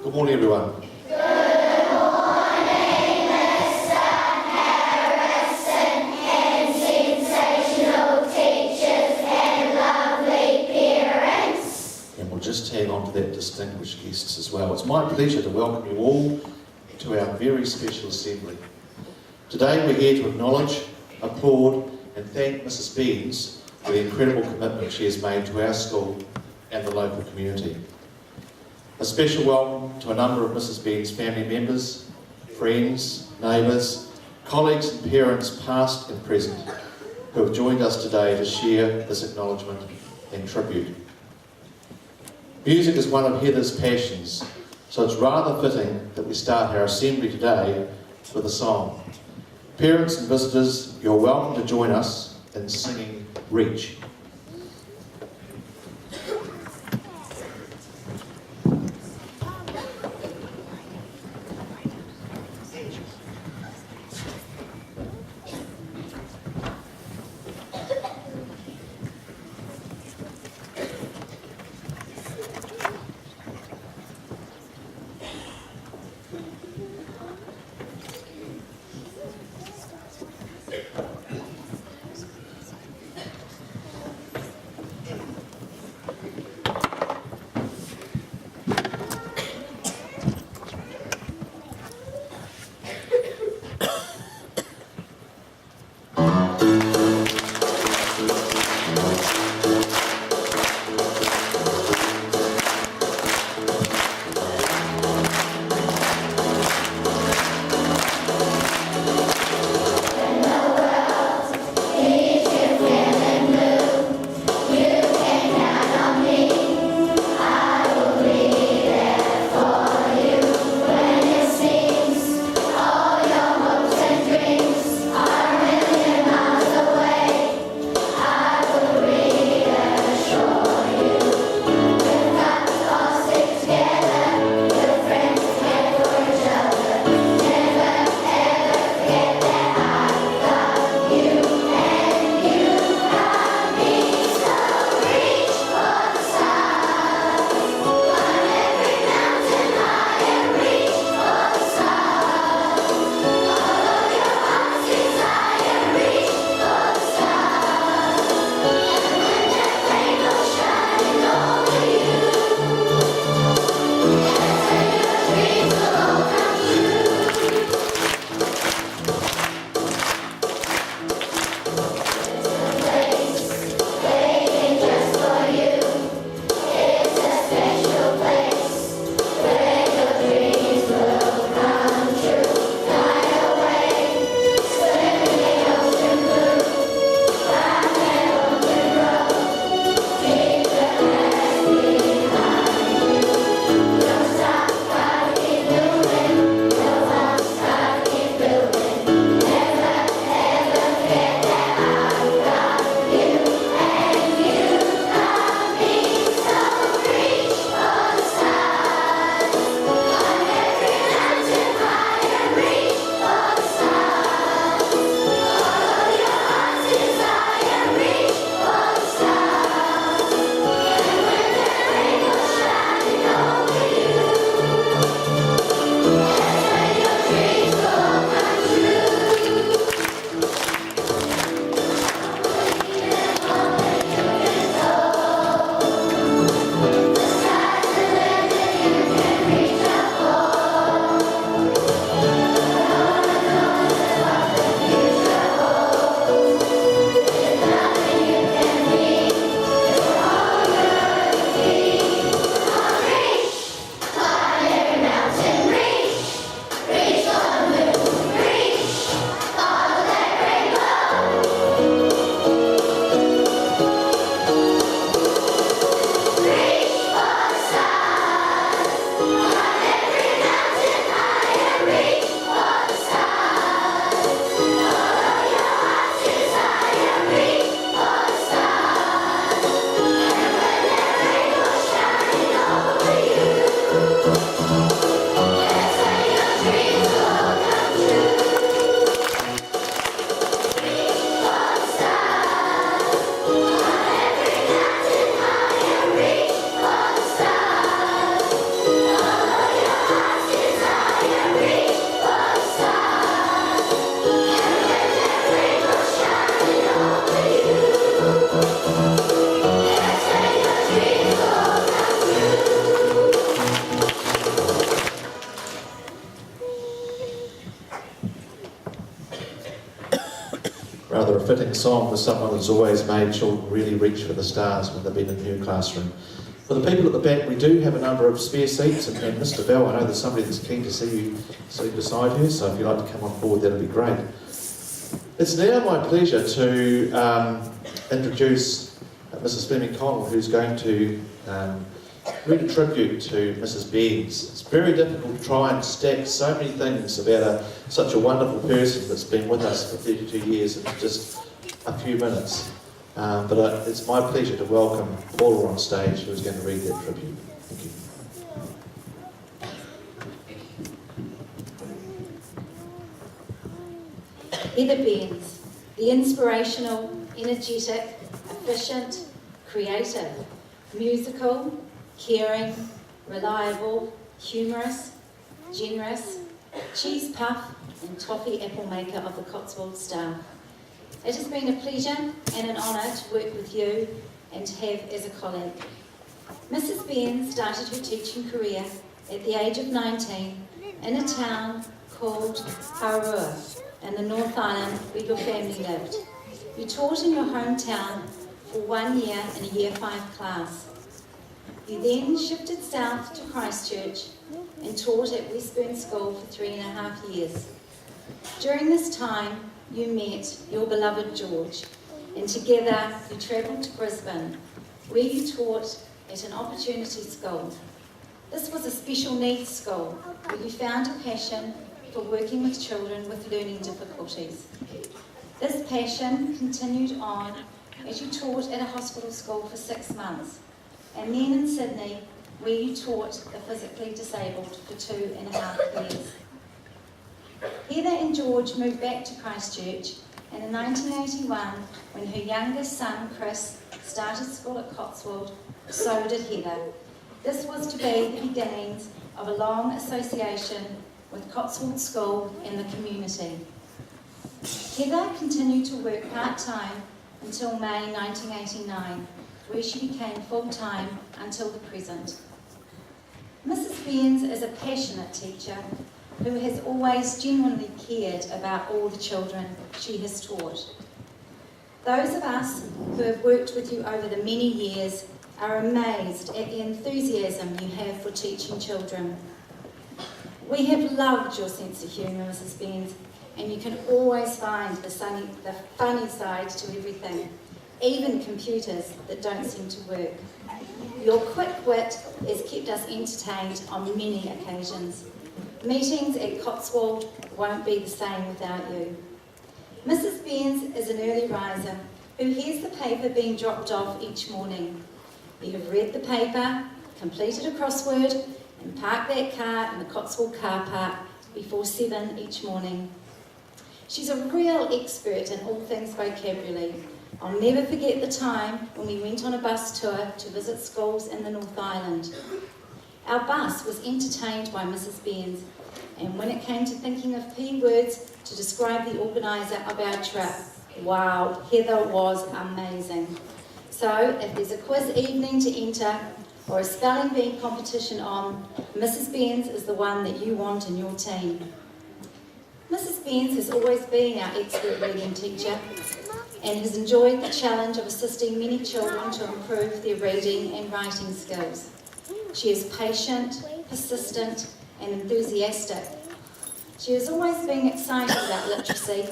Good morning, everyone. Just tag on to that distinguished guests as well. It's my pleasure to welcome you all to our very special assembly. Today we're here to acknowledge, applaud and thank Mrs. Beans for the incredible commitment she has made to our school and the local community. A special welcome to a number of Mrs. Beans' family members, friends, neighbours, colleagues and parents past and present who have joined us today to share this acknowledgement and tribute. Music is one of Heather's passions, so it's rather fitting that we start our assembly today with a song. Parents and visitors, you're welcome to join us in singing Reach. a fitting song for someone that's always made children really reach for the stars when they've been in her classroom. For the people at the back, we do have a number of spare seats, and Mr. Bell, I know there's somebody that's keen to see you sit beside her, so if you'd like to come on board, that'd be great. It's now my pleasure to introduce Mrs. Fleming Connell, who's going to read a tribute to Mrs. Bairns. It's very difficult to try and stack so many things about such a wonderful person that's been with us for 32 years in just a few minutes. But it's my pleasure to welcome Paula on stage, who's going to read that tribute. Thank you. Heather Bairns, the inspirational, energetic, efficient, creative, musical, caring, reliable, humorous, generous, cheese puff and toffee apple maker of the Cotswold Star. It has been a pleasure and an honour to work with you and to have as a colleague. Mrs. Bairns started her teaching career at the age of 19 in a town called Haurua in the North Island where your family lived. You taught in your hometown for 1 year in a Year 5 class. You then shifted south to Christchurch and taught at Westburn School for 3.5 years. During this time, you met your beloved George, and together you travelled to Brisbane, where you taught at an opportunity school. This was a special needs school where you found a passion for working with children with learning difficulties. This passion continued on as you taught at a hospital school for 6 months, and then in Sydney, where you taught the physically disabled for 2.5 years. Heather and George moved back to Christchurch, and in 1981, when her youngest son, Chris, started school at Cotswold, so did Heather. This was to be the beginnings of a long association with Cotswold School and the community. Heather continued to work part-time until May 1989, where she became full-time until the present. Mrs. Bairns is a passionate teacher who has always genuinely cared about all the children she has taught. Those of us who have worked with you over the many years are amazed at the enthusiasm you have for teaching children. We have loved your sense of humour, Mrs. Bairns, and you can always find the funny side to everything, even computers that don't seem to work. Your quick wit has kept us entertained on many occasions. Meetings at Cotswold won't be the same without you. Mrs. Bairns is an early riser who hears the paper being dropped off each morning. You have read the paper, completed a crossword, and parked that car in the Cotswold car park before 7 each morning. She's a real expert in all things vocabulary. I'll never forget the time when we went on a bus tour to visit schools in the North Island. Our bus was entertained by Mrs. Bairns, and when it came to thinking of P words to describe the organiser of our trip, wow, Heather was amazing. So, if there's a quiz evening to enter, or a spelling bee competition on, Mrs. Bairns is the one that you want in your team. Mrs. Bairns has always been our expert reading teacher and has enjoyed the challenge of assisting many children to improve their reading and writing skills. She is patient, persistent, and enthusiastic. She has always been excited about literacy,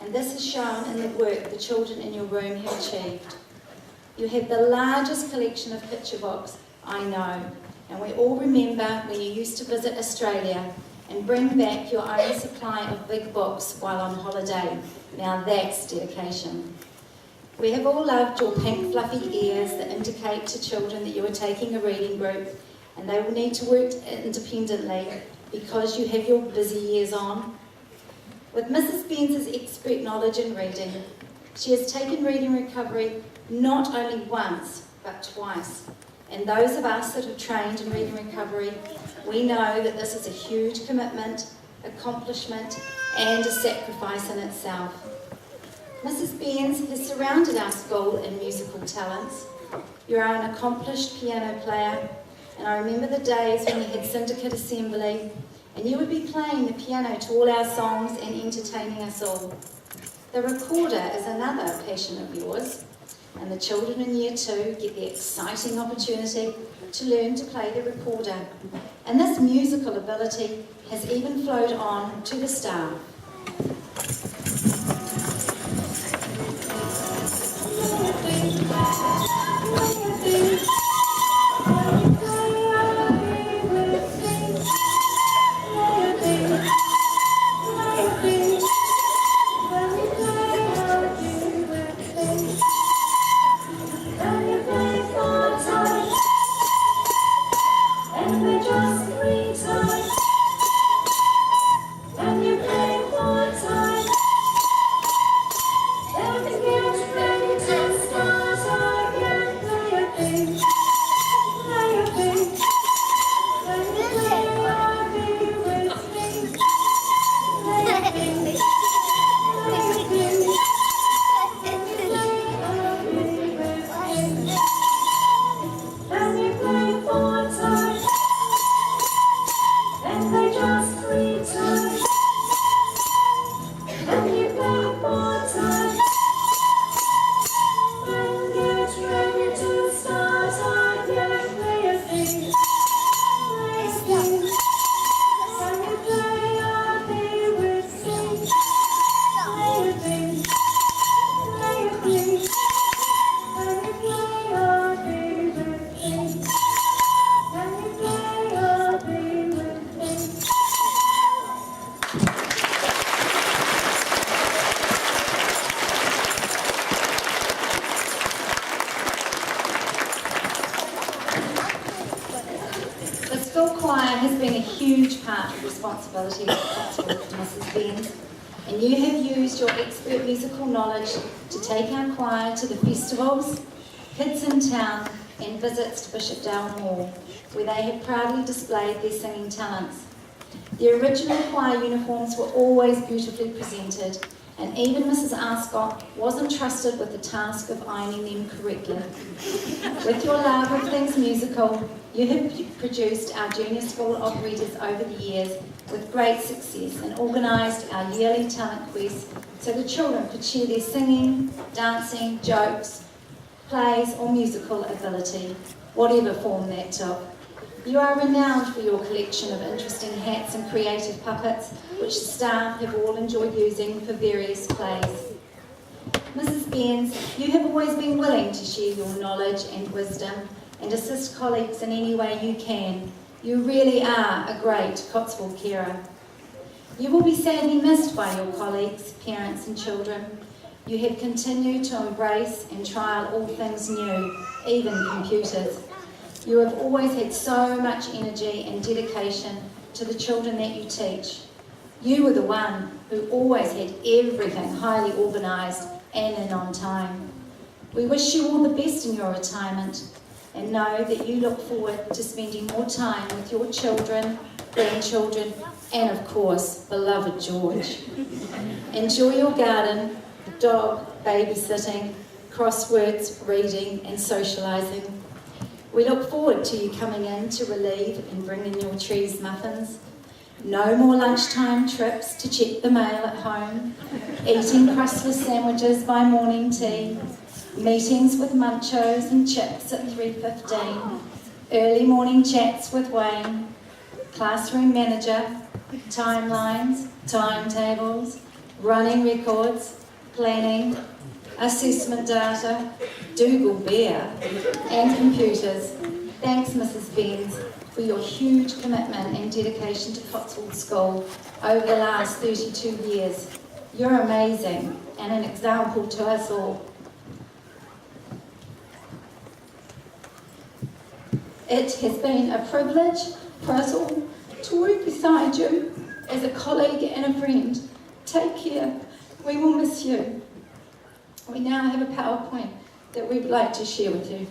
and this is shown in the work the children in your room have achieved. You have the largest collection of picture books I know, and we all remember when you used to visit Australia and bring back your own supply of big books while on holiday. Now that's dedication. We have all loved your pink fluffy ears that indicate to children that you are taking a reading group and they will need to work independently because you have your busy years on. With Mrs. Bairns' expert knowledge in reading, she has taken reading recovery not only once but twice. And those of us that have trained in reading recovery, we know that this is a huge commitment, accomplishment, and a sacrifice in itself. Mrs. Bairns has surrounded our school in musical talents. You are an accomplished piano player, and I remember the days when we had syndicate assembly, and you would be playing the piano to all our songs and entertaining us all. The recorder is another passion of yours, and the children in Year 2 get the exciting opportunity to learn to play the recorder. And this musical ability has even flowed on to the staff. Has been a huge part of responsibility of Cotswold, Mrs. Benz, and you have used your expert musical knowledge to take our choir to the festivals, Kids in Town and visits to Bishopdale Hall, where they have proudly displayed their singing talents. The original choir uniforms were always beautifully presented, and even Mrs. Arscott was entrusted with the task of ironing them correctly. With your love of things musical, you have produced our junior school operettas over the years with great success and organised our yearly talent quest so the children could share their singing, dancing, jokes, plays or musical ability, whatever form that took. You are renowned for your collection of interesting hats and creative puppets, which the staff have all enjoyed using for various plays. Mrs. Benz, you have always been willing to share your knowledge and wisdom and assist colleagues in any way you can. You really are a great Cotswold carer. You will be sadly missed by your colleagues, parents and children. You have continued to embrace and trial all things new, even computers. You have always had so much energy and dedication to the children that you teach. You were the one who always had everything highly organised and in on time. We wish you all the best in your retirement and know that you look forward to spending more time with your children, grandchildren and of course, beloved George. Enjoy your garden, dog, babysitting, crosswords, reading and socialising. We look forward to you coming in to relieve and bring in your trees muffins. No more lunchtime trips to check the mail at home, eating crustless sandwiches by morning tea, meetings with munchos and chips at 3:15, early morning chats with Wayne, classroom manager, timelines, timetables, running records, planning, assessment data, Dougal Bear, and computers. Thanks, Mrs. Benz, for your huge commitment and dedication to Cotswold School over the last 32 years. You're amazing and an example to us all. It has been a privilege for us all to work beside you as a colleague and a friend. Take care. We will miss you. We now have a PowerPoint that we'd like to share with you.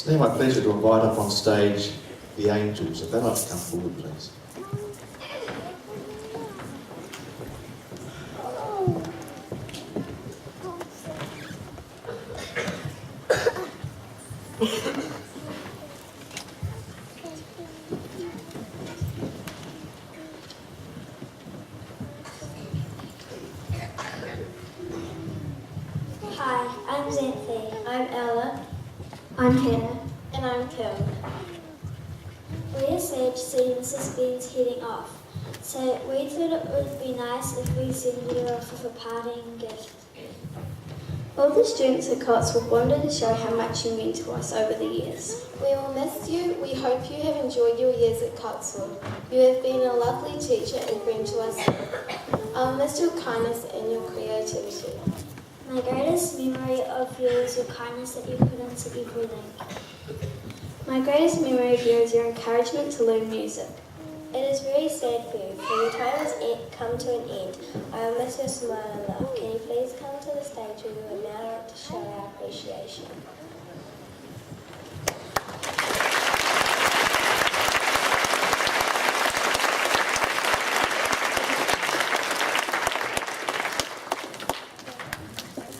It's now my pleasure to invite up on stage the Angels. If they'd like to come forward, please. Hi, I'm Xanthi. I'm Ella. I'm Hannah. And I'm Kim. We're sad to see Mrs. Ben's heading off, so we thought it would be nice if we send her off with a parting gift. All the students at Cotswold wanted to show how much you meant to us over the years. We will miss you. We hope you have enjoyed your years at Cotswold. You have been a lovely teacher and friend to us. I'll miss your kindness and your creativity. My greatest memory of you is your kindness that you put into everything. My greatest memory of you is your encouragement to learn music. It is very sad for you, for your time has come to an end. I will miss your smile and laugh. Can you please come to the stage where we would now like to show our appreciation?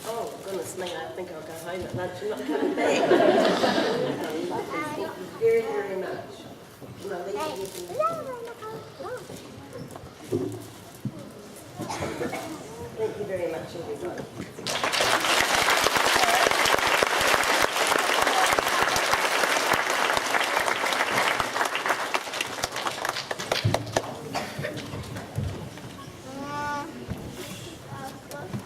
Oh, goodness me, I think I'll go home at lunch and not coming back. Thank you very, very much. And I'll leave you with you. Thank you very much, everybody.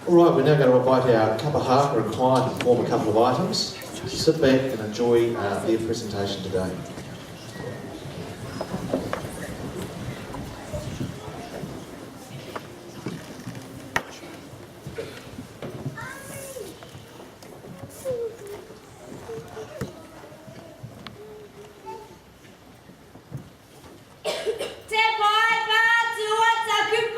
All right, we're now going to invite our kapahaka and choir to perform a couple of items. Sit back and enjoy their presentation today. Taku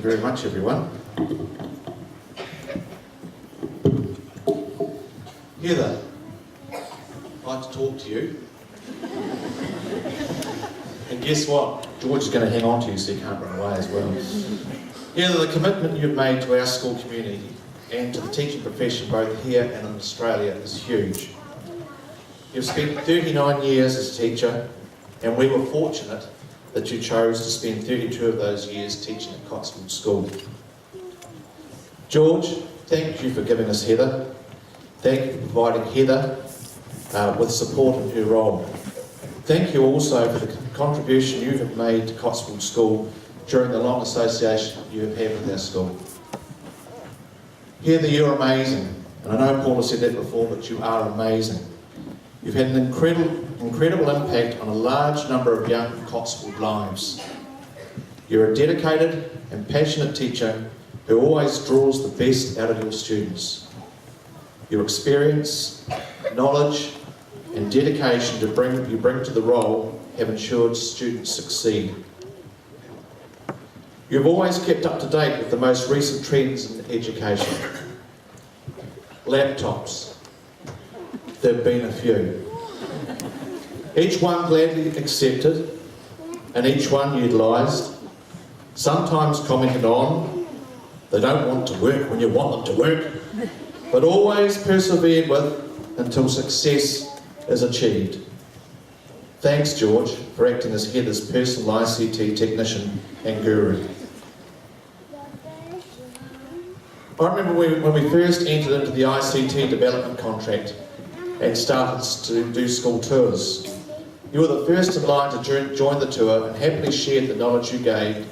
very much, everyone. Heather, I'd like to talk to you. And guess what? George is going to hang on to you so you can't run away as well. Heather, the commitment you've made to our school community and to the teaching profession both here and in Australia is huge. You've spent 39 years as a teacher, and we were fortunate that you chose to spend 32 of those years teaching at Cotswold School. George, thank you for giving us Heather. Thank you for providing Heather with support in her role. Thank you also for the contribution you have made to Cotswold School during the long association you have had with our school. Heather, you're amazing, and I know Paula said that before, but you are amazing. You've had an incredible impact on a large number of young Cotswold lives. You're a dedicated and passionate teacher who always draws the best out of your students. Your experience, knowledge and dedication you bring to the role have ensured students succeed. You've always kept up to date with the most recent trends in education. Laptops. There have been a few. Each one gladly accepted and each one utilised, sometimes commented on. They don't want to work when you want them to work, but always persevered with until success is achieved. Thanks, George, for acting as Heather's personal ICT technician and guru. I remember when we first entered into the ICT development contract and started to do school tours. You were the first in line to join the tour and happily shared the knowledge you gained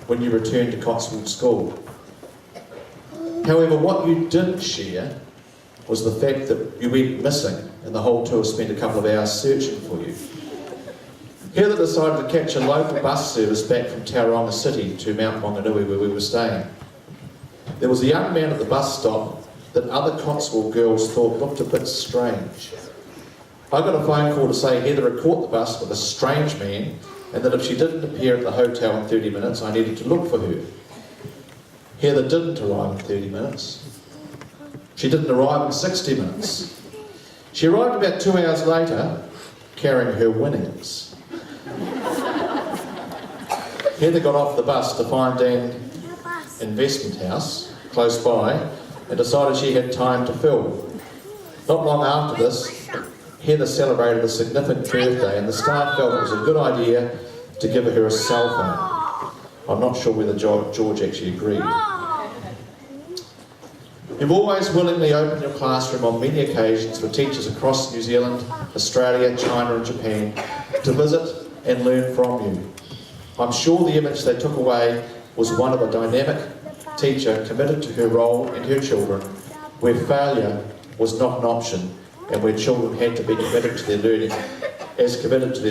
when you returned to Cotswold School. However, what you didn't share was the fact that you went missing and the whole tour spent a couple of hours searching for you. Heather decided to catch a local bus service back from Tauranga City to Mount Maunganui where we were staying. There was a young man at the bus stop that other Cotswold girls thought looked a bit strange. I got a phone call to say Heather had caught the bus with a strange man and that if she didn't appear at the hotel in 30 minutes, I needed to look for her. Heather didn't arrive in 30 minutes. She didn't arrive in 60 minutes. She arrived about 2 hours later, carrying her winnings. Heather got off the bus to find an investment house close by and decided she had time to film. Not long after this, Heather celebrated a significant birthday and the staff felt it was a good idea to give her a cell phone. I'm not sure whether George actually agreed. You've always willingly opened your classroom on many occasions for teachers across New Zealand, Australia, China and Japan to visit and learn from you. I'm sure the image they took away was one of a dynamic teacher committed to her role and her children, where failure was not an option and where children had to be committed to their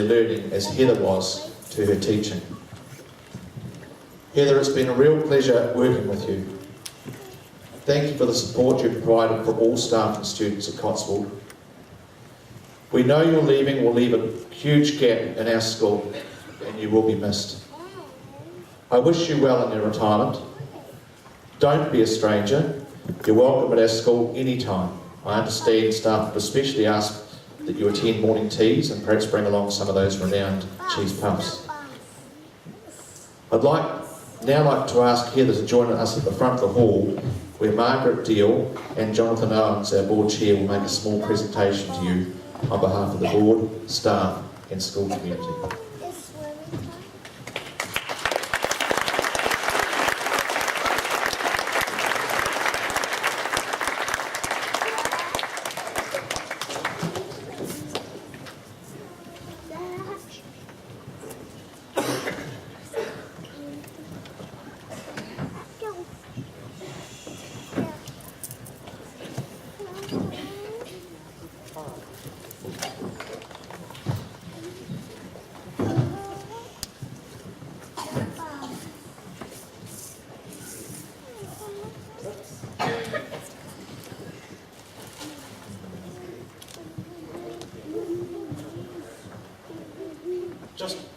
learning as Heather was to her teaching. Heather, it's been a real pleasure working with you. Thank you for the support you've provided for all staff and students at Cotswold. We know your leaving will leave a huge gap in our school and you will be missed. I wish you well in your retirement. Don't be a stranger. You're welcome at our school anytime. I understand staff have especially asked that you attend morning teas and perhaps bring along some of those renowned cheese puffs. I'd now like to ask Heather to join us at the front of the hall where Margaret Deal and Jonathan Owens, our board chair, will make a small presentation to you on behalf of the board, staff and school community.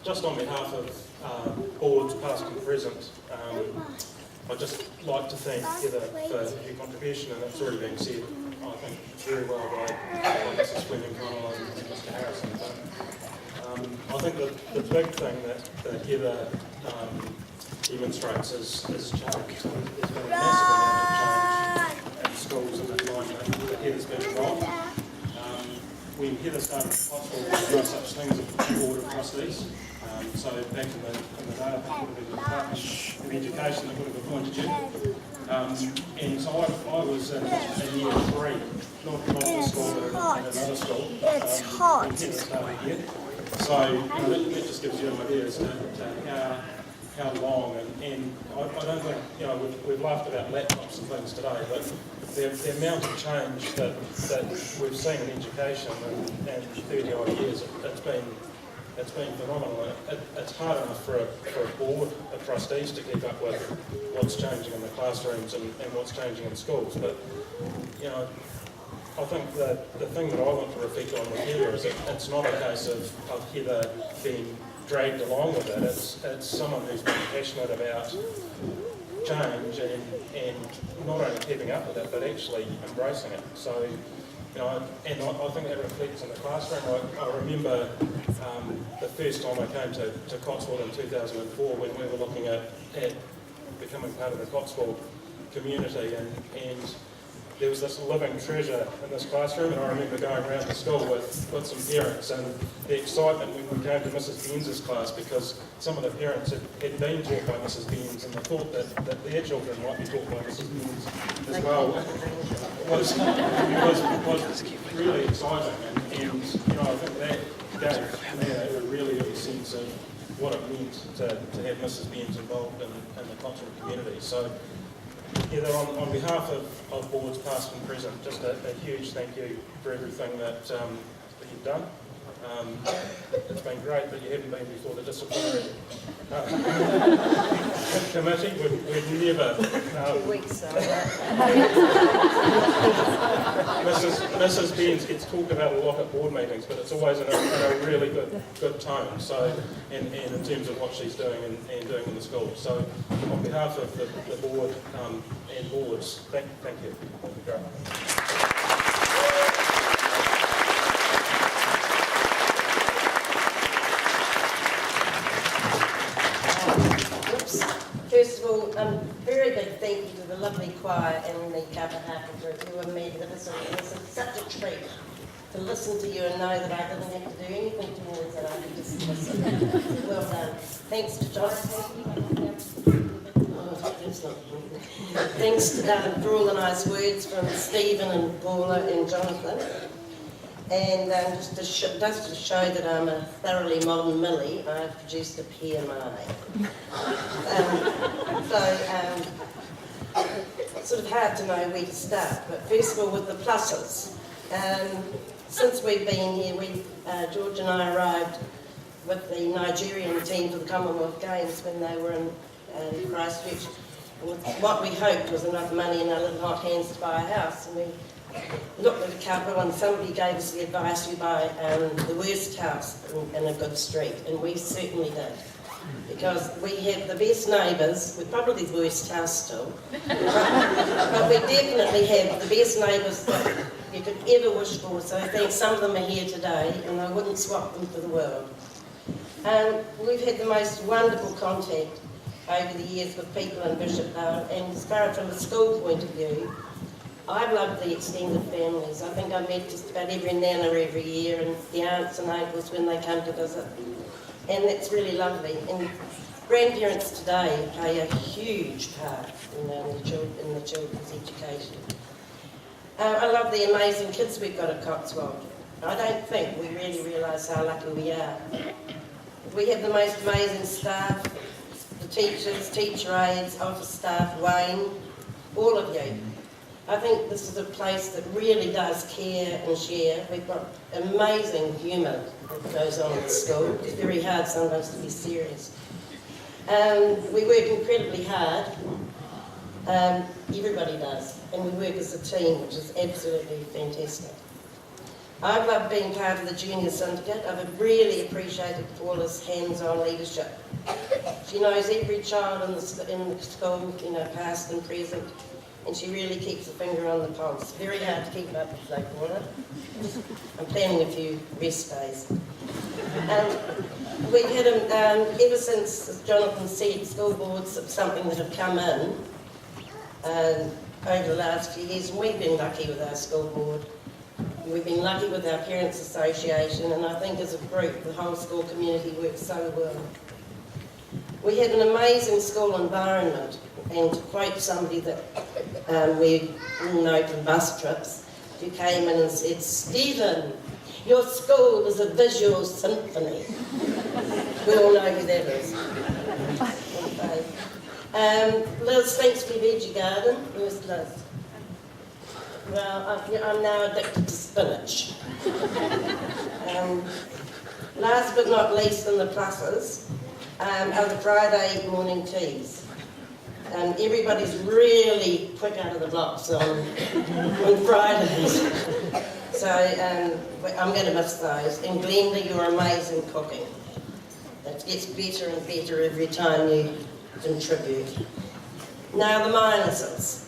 Just on behalf of boards past and present, I'd just like to thank Heather for her contribution, and it's already been said, I think, very well by Mrs. Fleming-Connell and Mr. Harrison. But, I think the big thing that Heather demonstrates is change. So there's been a massive amount of change in schools in the time that Heather's been involved. When Heather started at Cotswold, there were no such things as a board of trustees. So back in the day, I think it would have been the Department of Education that would have appointed you. And so I was in year 3, not in this school, but in another school. It's hot. When Heather started here. So that just gives you an idea as to how long, and I don't think, we've laughed about laptops and things today, but the amount of change that we've seen in education and 30 odd years, it's been phenomenal. It's hard enough for a board of trustees to keep up with what's changing in the classrooms and what's changing in schools, but I think that the thing that I want to reflect on with Heather is that it's not a case of Heather being dragged along with it. It's someone who's been passionate about change and not only keeping up with it, but actually embracing it. So, and I think that reflects in the classroom. I remember the first time I came to Cotswold in 2004 when we were looking at becoming part of the Cotswold community, and there was this living treasure in this classroom, and I remember going around the school with some parents, and the excitement when we came to Mrs. Baines's class, because some of the parents had been taught by Mrs. Baines, and the thought that their children might be taught by Mrs. Baines as well was really exciting, and I think that gave me a really good sense of what it meant to have Mrs. Baines involved in the Cotswold community. So, Heather, on behalf of boards past and present, just a huge thank you for everything that you've done. It's been great that you haven't been before the disciplinary committee. We've never... 2 weeks, so... Mrs. Baines gets talked about a lot at board meetings, but it's always in a really good tone. So, and in terms of what she's doing and doing in the school. So, on behalf of the board and boards, thank you. That'd be great. First of all, very big thank you to the lovely choir and the Kapahaka group who were meeting with us. It was such a treat to listen to you and know that I didn't have to do anything towards it. I could just listen. Well done. Thanks to Jonathan. Thanks for all the nice words from Stephen and Paula and Jonathan. And just to show that I'm a thoroughly modern Millie, I've produced a PMI. It's sort of hard to know where to start, but first of all with the pluses. Since we've been here, George and I arrived with the Nigerian team for the Commonwealth Games when they were in Christchurch, with what we hoped was enough money in our little hot hands to buy a house. And we looked at a couple and somebody gave us the advice, you buy the worst house in a good street, and we certainly did. Because we have the best neighbours, we're probably the worst house still, but we definitely have the best neighbours that you could ever wish for, so I think some of them are here today and I wouldn't swap them for the world. We've had the most wonderful contact over the years with people in Bishopdale, and as far as from a school point of view, I've loved the extended families. I think I met just about every nana every year, and the aunts and uncles when they come to visit. And that's really lovely. And grandparents today play a huge part in the children's education. I love the amazing kids we've got at Cotswold. I don't think we really realise how lucky we are. We have the most amazing staff, the teachers, teacher aides, office staff, Wayne, all of you. I think this is a place that really does care and share. We've got amazing humour that goes on at school. It's very hard sometimes to be serious. We work incredibly hard. Everybody does. And we work as a team, which is absolutely fantastic. I've loved being part of the Junior Syndicate. I've really appreciated Paula's hands-on leadership. She knows every child in the school, you know, past and present, and she really keeps a finger on the pulse. Very hard to keep up with Blakewater. I'm planning a few rest days. We've had, ever since, as Jonathan said, school boards are something that have come in over the last few years, and we've been lucky with our school board. We've been lucky with our Parents Association, and I think as a group, the whole school community works so well. We have an amazing school environment, and to quote somebody that we all know from bus trips, who came in and said, "Stephen, your school is a visual symphony." We all know who that is. Liz thinks we've Veggie Garden. Where's Liz? Well, I'm now addicted to spinach. Last but not least in the pluses are the Friday morning teas. Everybody's really quick out of the blocks on Fridays. So I'm going to miss those. And Glenda, your amazing cooking. It gets better and better every time you contribute. Now the minuses.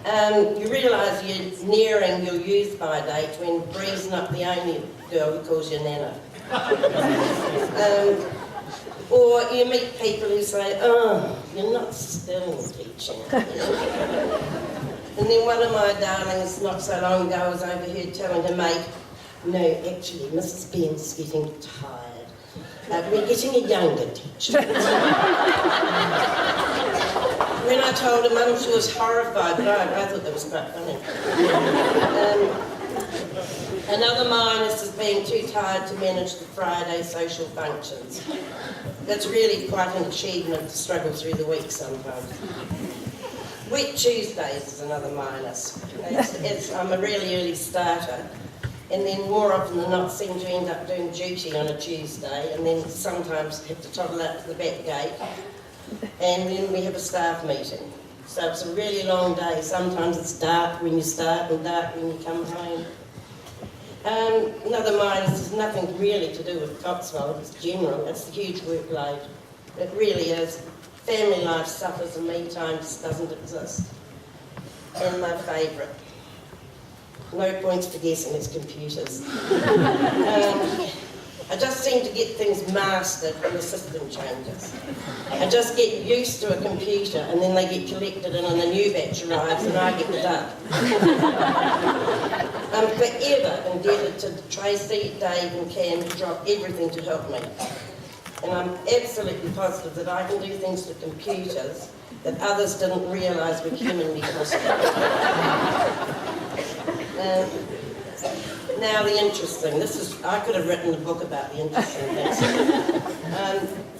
And you realise you're nearing your use by date when Bree's not the only girl who calls you Nana. Or you meet people who say, "Oh, you're not still teaching." And then one of my darlings not so long ago was overheard telling her mate, "No, actually, Mrs. Ben's getting tired. We're getting a younger teacher." When I told her mum, she was horrified, but I thought that was quite funny. Another minus is being too tired to manage the Friday social functions. That's really quite an achievement to struggle through the week sometimes. Wet Tuesdays is another minus. I'm a really early starter, and then more often than not seem to end up doing duty on a Tuesday, and then sometimes have to toddle out to the back gate, and then we have a staff meeting. So it's a really long day. Sometimes it's dark when you start and dark when you come home. Another minus is nothing really to do with Cotswold, it's general, it's the huge workload. It really is. Family life suffers and me time just doesn't exist. And my favourite, no points for guessing, it's computers. I just seem to get things mastered when the system changes. I just get used to a computer and then they get collected and a new batch arrives and I get the duck. I'm forever indebted to Tracy, Dave and Cam to drop everything to help me. And I'm absolutely positive that I can do things to computers that others didn't realise were humanly possible. Now the interesting, I could have written a book about the interesting things.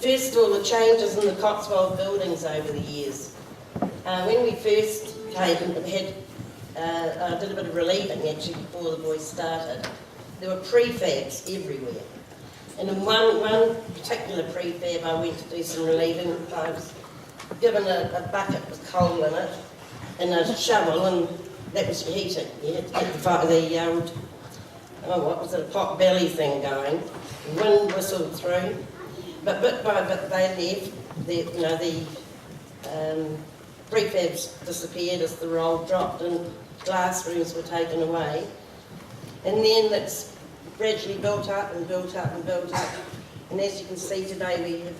First of all, the changes in the Cotswold buildings over the years. When we first came and I did a bit of relieving actually before the boys started, there were prefabs everywhere. And in one particular prefab I went to do some relieving. I was given a bucket with coal in it and a shovel, and that was for heating. You had to get the old, what was it, a pot belly thing going. The wind whistled through. But bit by bit they left. The prefabs disappeared as the roll dropped and classrooms were taken away. And then it's gradually built up and built up and built up. And as you can see today, we have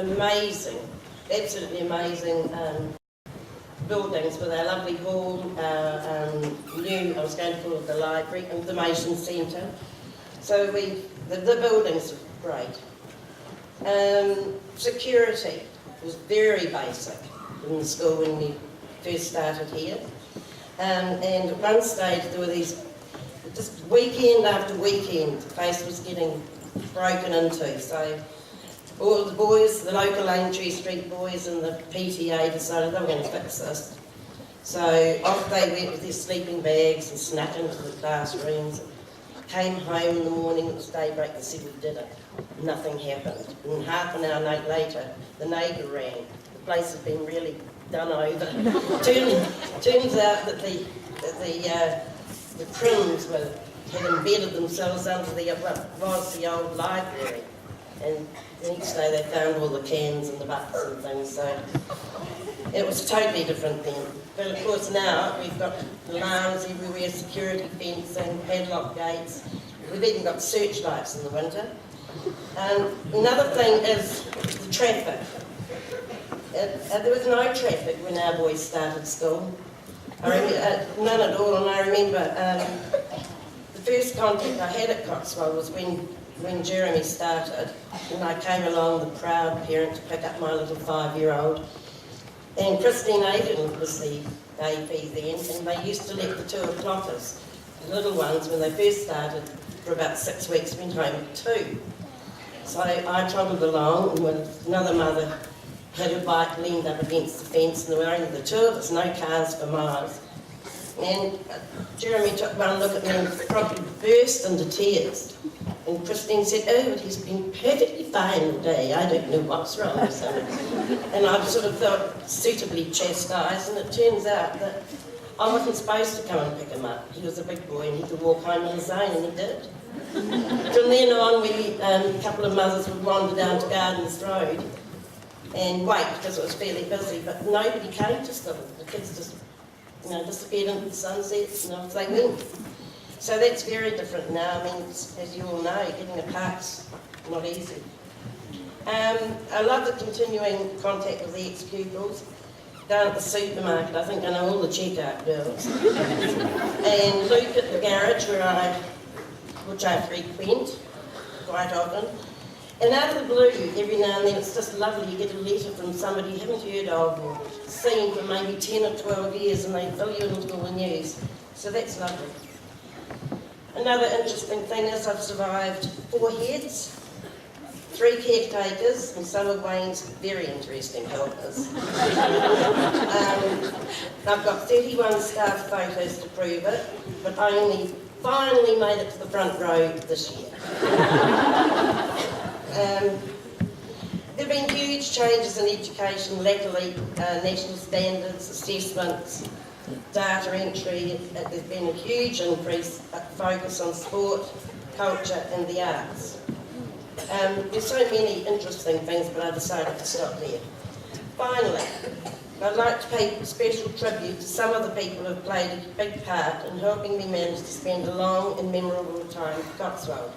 amazing, absolutely amazing buildings with our lovely hall, new, I was going to call it the library, information centre. So the buildings are great. Security was very basic in the school when we first started here. And at one stage there were these, just weekend after weekend, the place was getting broken into. So all the boys, the local Aintree Street boys and the PTA decided they were going to fix this. So off they went with their sleeping bags and snuck into the classrooms. Came home in the morning, it was daybreak, and said we did it. Nothing happened. And half an hour later, the neighbour rang. The place had been really done over. Turns out that the crims had embedded themselves under what was the old library. And the next day they found all the cans and the buckets and things, so it was totally different then. But of course now we've got alarms everywhere, security fencing, padlock gates. We've even got searchlights in the winter. Another thing is the traffic. There was no traffic when our boys started school. None at all, and I remember the first contact I had at Cotswold was when Jeremy started, and I came along, the proud parent, to pick up my little 5-year-old. And Christine Aiken was the AP then, and they used to let the 2 o'clockers, the little ones, when they first started, for about 6 weeks, went home at 2. So I trotted along, and when another mother had her bike leaned up against the fence, and there were only the 2 of us, no cars for miles. And Jeremy took one look at me and probably burst into tears. And Christine said, "Oh, he's been perfectly fine all day. I don't know what's wrong with him." And I sort of felt suitably chastised, and it turns out that I wasn't supposed to come and pick him up. He was a big boy and he could walk home on his own, and he did. From then on, a couple of mothers would wander down to Gardens Road and wait because it was fairly busy, but nobody came to school. The kids just disappeared into the sunset and off they went. So that's very different now. I mean, as you all know, getting a park's not easy. I love the continuing contact with the ex-pupils. Down at the supermarket, I think I know all the checkout girls. And Luke at the garage which I frequent quite often. And out of the blue, every now and then, it's just lovely. You get a letter from somebody you haven't heard of or seen for maybe 10 or 12 years, and they fill you in with all the news. So that's lovely. Another interesting thing is I've survived 4 heads, 3 caretakers, and some of Wayne's very interesting helpers. I've got 31 staff photos to prove it, but I only finally made it to the front row this year. There have been huge changes in education latterly, national standards, assessments, data entry. There's been a huge increase, focus on sport, culture and the arts. There's so many interesting things, but I decided to stop there. Finally, I'd like to pay special tribute to some of the people who have played a big part in helping me manage to spend a long and memorable time at Cotswold.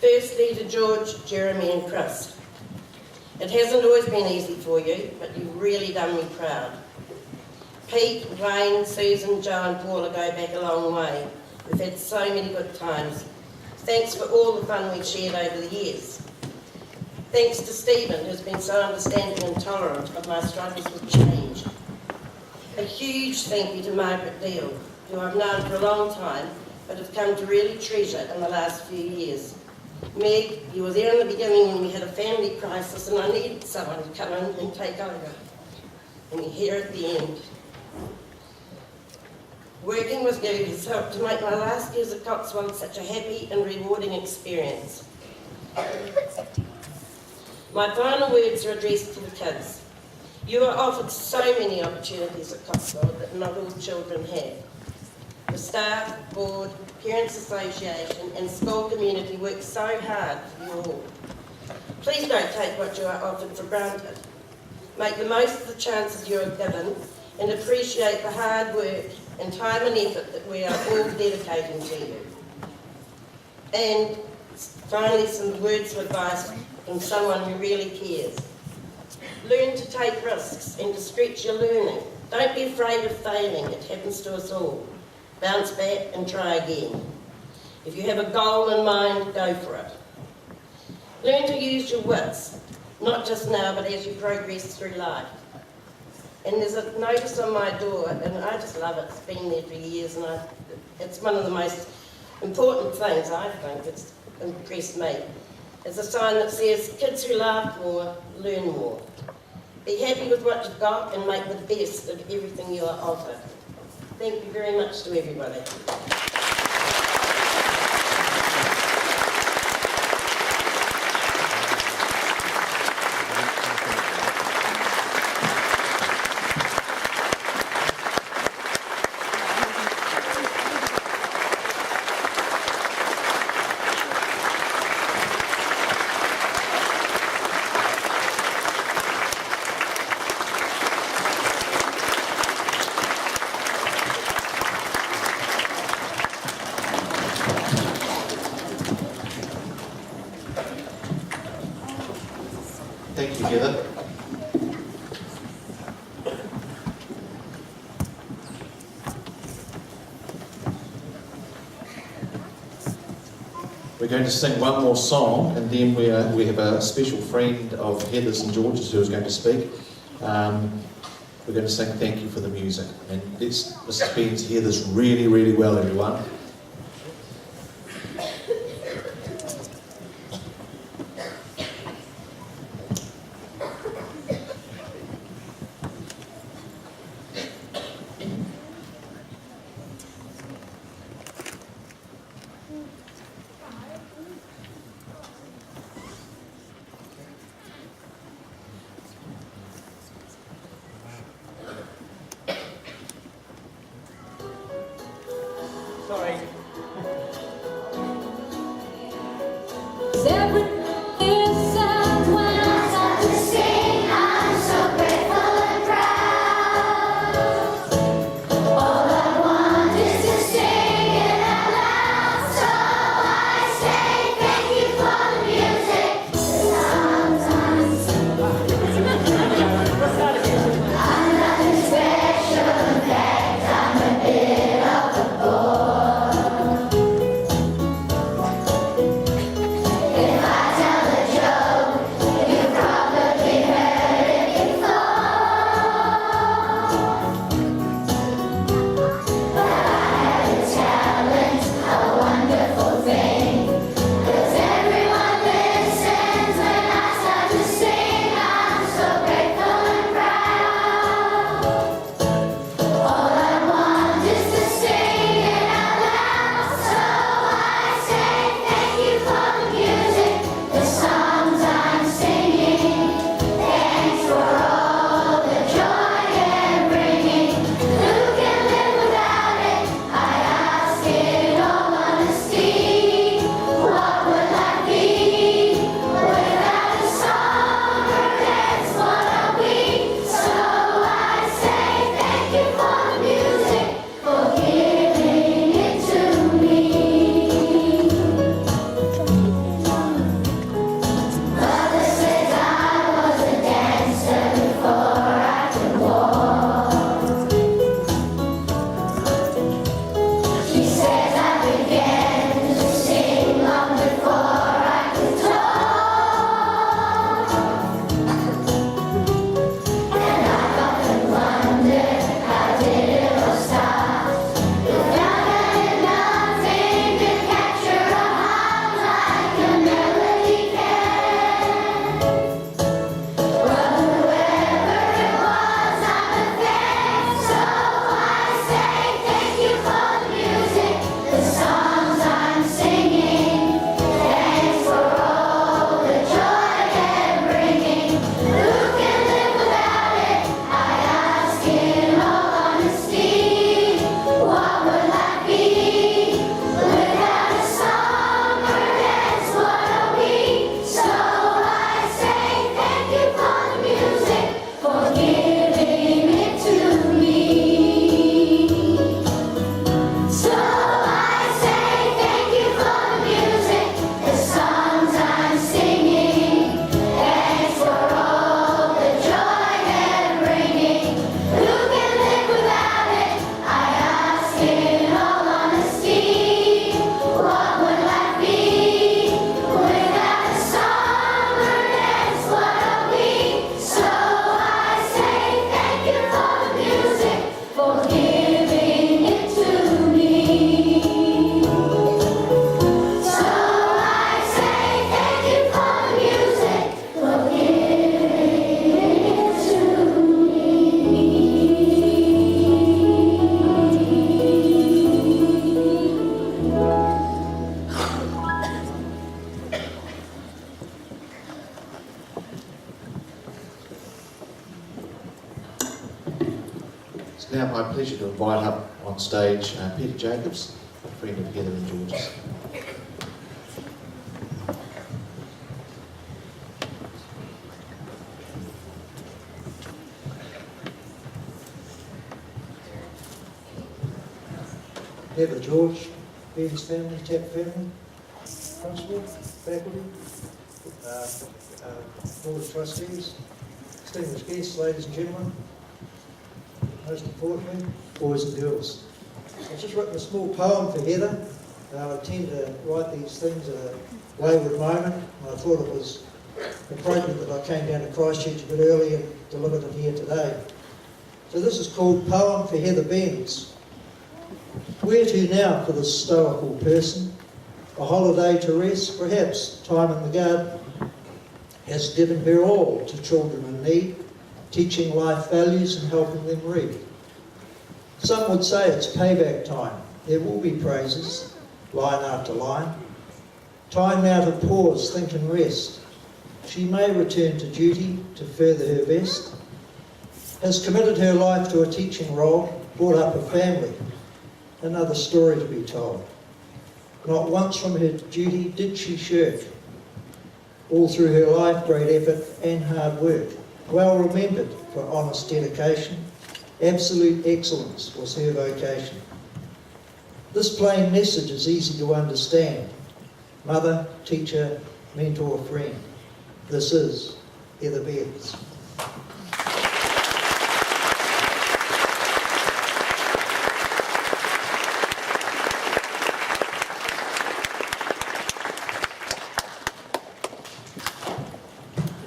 Firstly, to George, Jeremy and Chris. It hasn't always been easy for you, but you've really done me proud. Pete, Wayne, Susan, Jo and Paula go back a long way. We've had so many good times. Thanks for all the fun we've shared over the years. Thanks to Stephen, who's been so understanding and tolerant of my struggles with change. A huge thank you to Margaret Deal, who I've known for a long time, but have come to really treasure in the last few years. Meg, you were there in the beginning when we had a family crisis and I needed someone to come in and take over. And you're here at the end. Working with you has helped to make my last years at Cotswold such a happy and rewarding experience. My final words are addressed to the kids. You are offered so many opportunities at Cotswold that not all children have. The staff, board, Parents Association and school community work so hard for you all. Please don't take what you are offered for granted. Make the most of the chances you are given and appreciate the hard work and time and effort that we are all dedicating to you. And finally, some words of advice from someone who really cares. Learn to take risks and to stretch your learning. Don't be afraid of failing. It happens to us all. Bounce back and try again. If you have a goal in mind, go for it. Learn to use your wits, not just now, but as you progress through life. And there's a notice on my door, and I just love it. It's been there for years, and it's one of the most important things, I think, that's impressed me. It's a sign that says, kids who laugh more, learn more. Be happy with what you've got and make the best of everything you are offered. Thank you very much to everybody. Heather. We're going to sing one more song, and then we have a special friend of Heather's and George's who is going to speak. We're going to sing Thank You for the Music. And Mrs. Benz hear this really, really well, everyone. Sorry. It's now my pleasure to invite up on stage Peter Jacobs, a friend of Heather and George's. Heather, George, Ben's family, Tap family, Constable, faculty. Board of Trustees, distinguished guests, ladies and gentlemen, most importantly, boys and girls. I've just written a small poem for Heather. I tend to write these things at a wayward moment, and I thought it was appropriate that I came down to Christchurch a bit early and delivered it here today. So this is called Poem for Heather Benz. Where to now for this stoical person? A holiday to rest, perhaps time in the garden, has given her all to children in need, teaching life values and helping them read. Some would say it's payback time. There will be praises, line after line. Time now to pause, think and rest. She may return to duty to further her best. Has committed her life to a teaching role, brought up a family, another story to be told. Not once from her duty did she shirk. All through her life, great effort and hard work. Well remembered for honest dedication. Absolute excellence was her vocation. This plain message is easy to understand. Mother, teacher, mentor, friend. This is Heather Benz.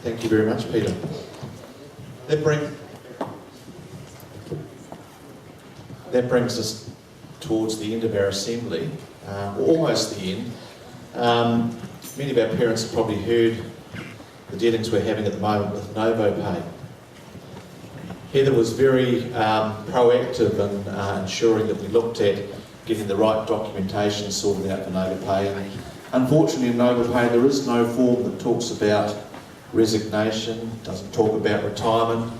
Thank you very much, Peter. That brings us towards the end of our assembly, almost the end. Many of our parents have probably heard the dealings we're having at the moment with Novo Pay. Heather was very proactive in ensuring that we looked at getting the right documentation sorted out for Novo Pay. And unfortunately in Novo Pay there is no form that talks about resignation, doesn't talk about retirement,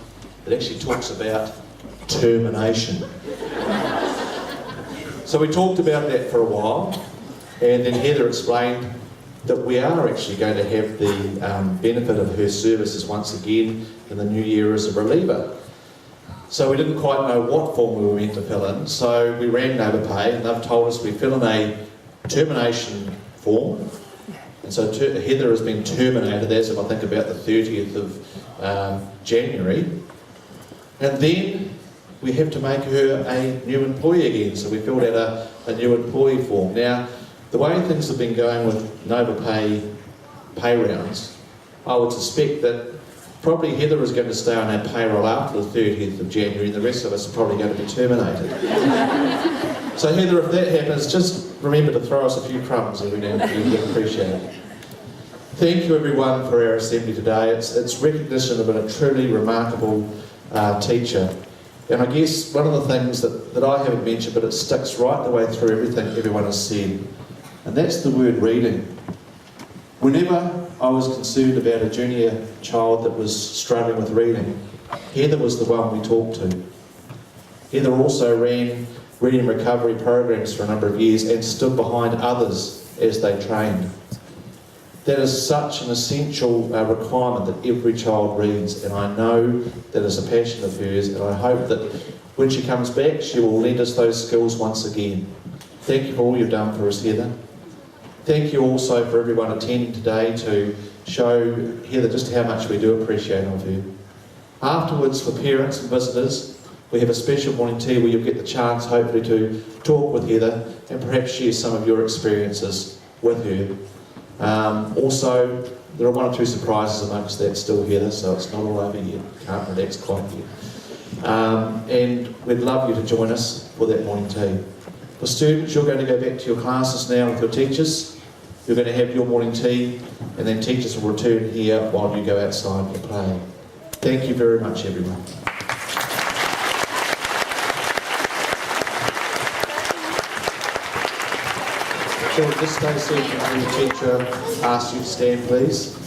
it actually talks about termination. So we talked about that for a while, and then Heather explained that we are actually going to have the benefit of her services once again in the new year as a reliever. So we didn't quite know what form we were meant to fill in, so we rang Novo Pay and they've told us we fill in a termination form. And so Heather has been terminated as of I think about the 30th of January. And then we have to make her a new employee again. So we filled out a new employee form. Now, the way things have been going with Novo pay rounds, I would suspect that probably Heather is going to stay on our payroll after the 30th of January and the rest of us are probably going to be terminated. So Heather, if that happens, just remember to throw us a few crumbs every now and then. We'd appreciate it. Thank you everyone for our assembly today. It's recognition of a truly remarkable teacher. And I guess one of the things that I haven't mentioned, but it sticks right the way through everything everyone has said, and that's the word reading. Whenever I was concerned about a junior child that was struggling with reading, Heather was the one we talked to. Heather also ran reading recovery programs for a number of years and stood behind others as they trained. That is such an essential requirement that every child reads, and I know that is a passion of hers, and I hope that when she comes back she will lend us those skills once again. Thank you for all you've done for us, Heather. Thank you also for everyone attending today to show Heather just how much we do appreciate of her. Afterwards, for parents and visitors, we have a special morning tea where you'll get the chance hopefully to talk with Heather and perhaps share some of your experiences with her. Also, there are one or two surprises amongst that still, Heather, so it's not all over yet. Can't relax quite yet. And we'd love you to join us for that morning tea. For students, you're going to go back to your classes now with your teachers. You're going to have your morning tea, and then teachers will return here while you go outside and play. Thank you very much, everyone. So at this stage, the teacher asks you to stand, please.